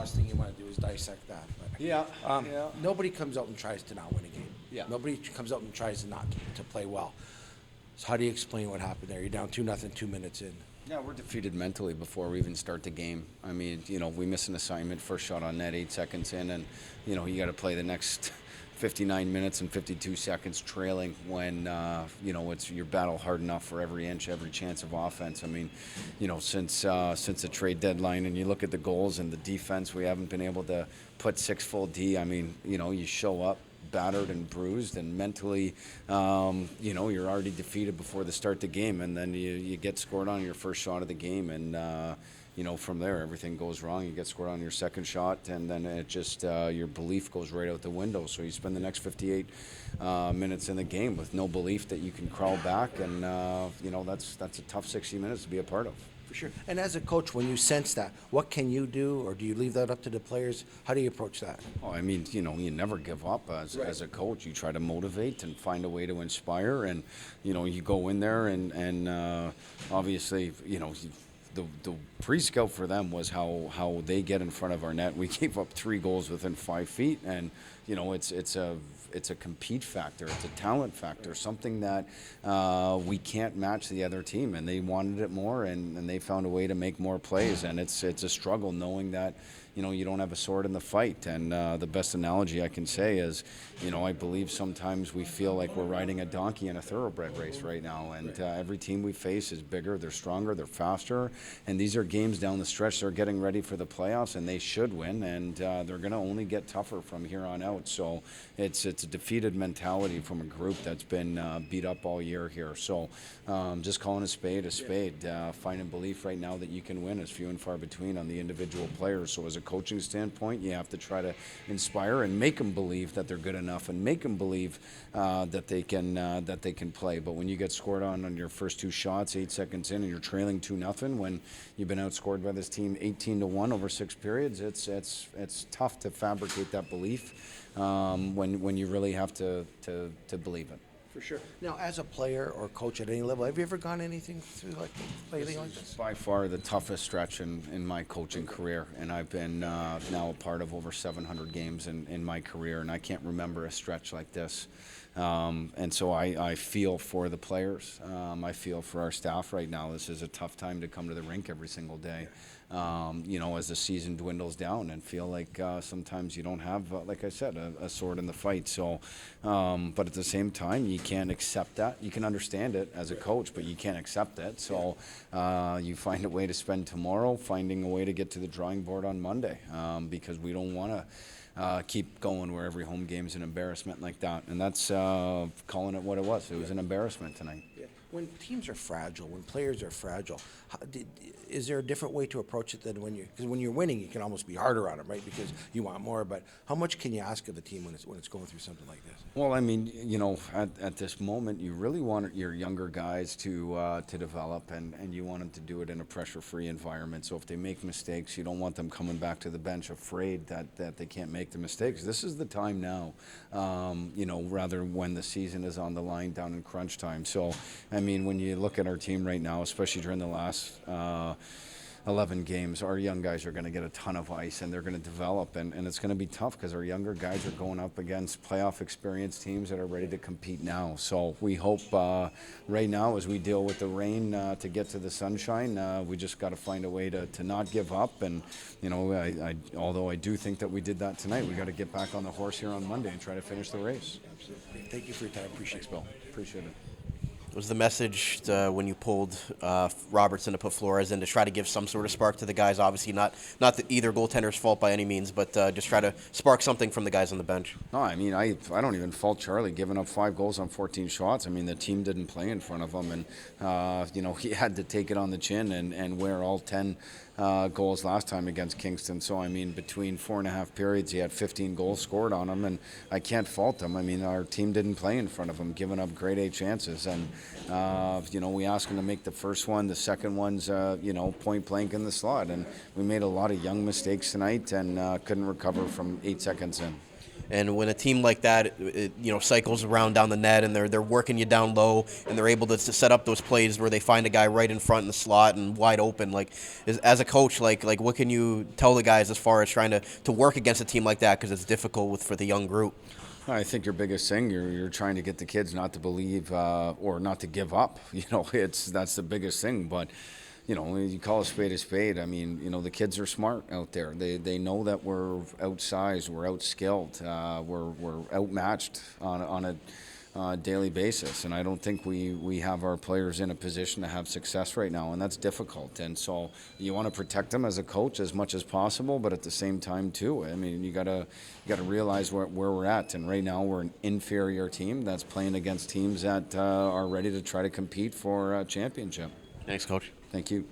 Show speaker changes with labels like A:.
A: last thing you want to do is dissect that. But,
B: Yeah.
A: nobody comes out and tries to not win a game.
B: Yeah.
A: Nobody comes out and tries to not to play well. So how do you explain what happened there? You're down 2-0, 2 minutes in.
B: Yeah, we're defeated mentally before we even start the game. I mean, we miss an assignment, first shot on net, 8 seconds in, and, you got to play the next 59 minutes and 52 seconds trailing when, it's your battle hard enough for every inch, every chance of offense. I mean, since the trade deadline, and you look at the goals and the defense, we haven't been able to put 6 full D. I mean, you show up battered and bruised, and mentally, you're already defeated before the start of the game, and then you get scored on your first shot of the game, and from there everything goes wrong. You get scored on your second shot, and then it just your belief goes right out the window. So you spend the next 58 minutes in the game with no belief that you can crawl back, and that's a tough 60 minutes to be a part of.
A: For sure. And as a coach, when you sense that, what can you do, or do you leave that up to the players? How do you approach that?
B: Oh, I mean, you never give up as a coach. You try to motivate and find a way to inspire, and you go in there and obviously, the pre-scout for them was how they get in front of our net. We gave up 3 goals within 5 feet, and it's a compete factor, it's a talent factor, something that we can't match the other team, and they wanted it more, and they found a way to make more plays, and it's a struggle knowing that you don't have a sword in the fight. And the best analogy I can say is, I believe sometimes we feel like we're riding a donkey in a thoroughbred race right now, and every team we face is bigger, they're stronger, they're faster, and these are games down the stretch. They're getting ready for the playoffs, and they should win, and they're going to only get tougher from here on out. So it's a defeated mentality from a group that's been beat up all year here. So just calling a spade, finding belief right now that you can win is few and far between on the individual players. So as a coaching standpoint, you have to try to inspire and make them believe that they're good enough, and make them believe that they can play. But when you get scored on your first 2 shots 8 seconds in, and you're trailing 2-0 when you've been outscored by this team 18-1 over 6 periods, it's tough to fabricate that belief when you really have to believe it.
A: For sure. Now, as a player or coach at any level, have you ever gone anything through lately like this?
B: By far the toughest stretch in my coaching career, and I've been now a part of over 700 games in my career, and I can't remember a stretch like this. And so I feel for the players. I feel for our staff right now. This is a tough time to come to the rink every single day. As the season dwindles down, and feel like sometimes you don't have, like I said, a sword in the fight. So, but at the same time, you can't accept that. You can understand it as a coach, but you can't accept it. So you find a way to spend tomorrow finding a way to get to the drawing board on Monday, because we don't want to keep going where every home game is an embarrassment like that. And that's calling it what it was. It was an embarrassment tonight.
A: Yeah. When teams are fragile, when players are fragile, is there a different way to approach it than because when you're winning, you can almost be harder on them, right? Because you want more. But how much can you ask of the team when it's going through something like this?
B: Well, I mean, at this moment, you really want your younger guys to develop, and you want them to do it in a pressure-free environment. So if they make mistakes, you don't want them coming back to the bench afraid that they can't make the mistakes. This is the time now, rather when the season is on the line down in crunch time. So, I mean, when you look at our team right now, especially during the last 11 games, our young guys are going to get a ton of ice, and they're going to develop, and it's going to be tough because our younger guys are going up against playoff experienced teams that are ready to compete now. So we hope right now, as we deal with the rain, to get to the sunshine, we just got to find a way to not give up. And although I do think that we did that tonight, we got to get back on the horse here on Monday and try to finish the race.
A: Absolutely. Thank you for your time. Appreciate it, Bill.
B: Appreciate it.
C: Was the message when you pulled Robertson to put Flores in to try to give some sort of spark to the guys? Obviously not either goaltender's fault by any means, but just try to spark something from the guys on the bench.
B: No, I mean, I don't even fault Charlie giving up 5 goals on 14 shots. I mean, the team didn't play in front of him, and he had to take it on the chin and wear all 10 goals last time against Kingston. So, I mean, between 4.5 periods, he had 15 goals scored on him, and I can't fault him. I mean, our team didn't play in front of him, giving up grade A chances. And, we asked him to make the first one. The second one's, point blank in the slot. And we made a lot of young mistakes tonight and couldn't recover from 8 seconds in.
C: And when a team like that, cycles around down the net and they're working you down low and they're able to set up those plays where they find a guy right in front in the slot and wide open, as a coach, what can you tell the guys as far as trying to work against a team like that, because it's difficult for the young group?
B: I think your biggest thing, you're trying to get the kids not to believe or not to give up. That's the biggest thing. But you call a spade a spade. I mean, the kids are smart out there. They know that we're outsized, we're outskilled, we're outmatched on a daily basis. And I don't think we have our players in a position to have success right now, and that's difficult. And so you want to protect them as a coach as much as possible, but at the same time too, I mean, you gotta realize where we're at. And right now we're an inferior team that's playing against teams that are ready to try to compete for a championship.
C: Thanks, Coach.
B: Thank you.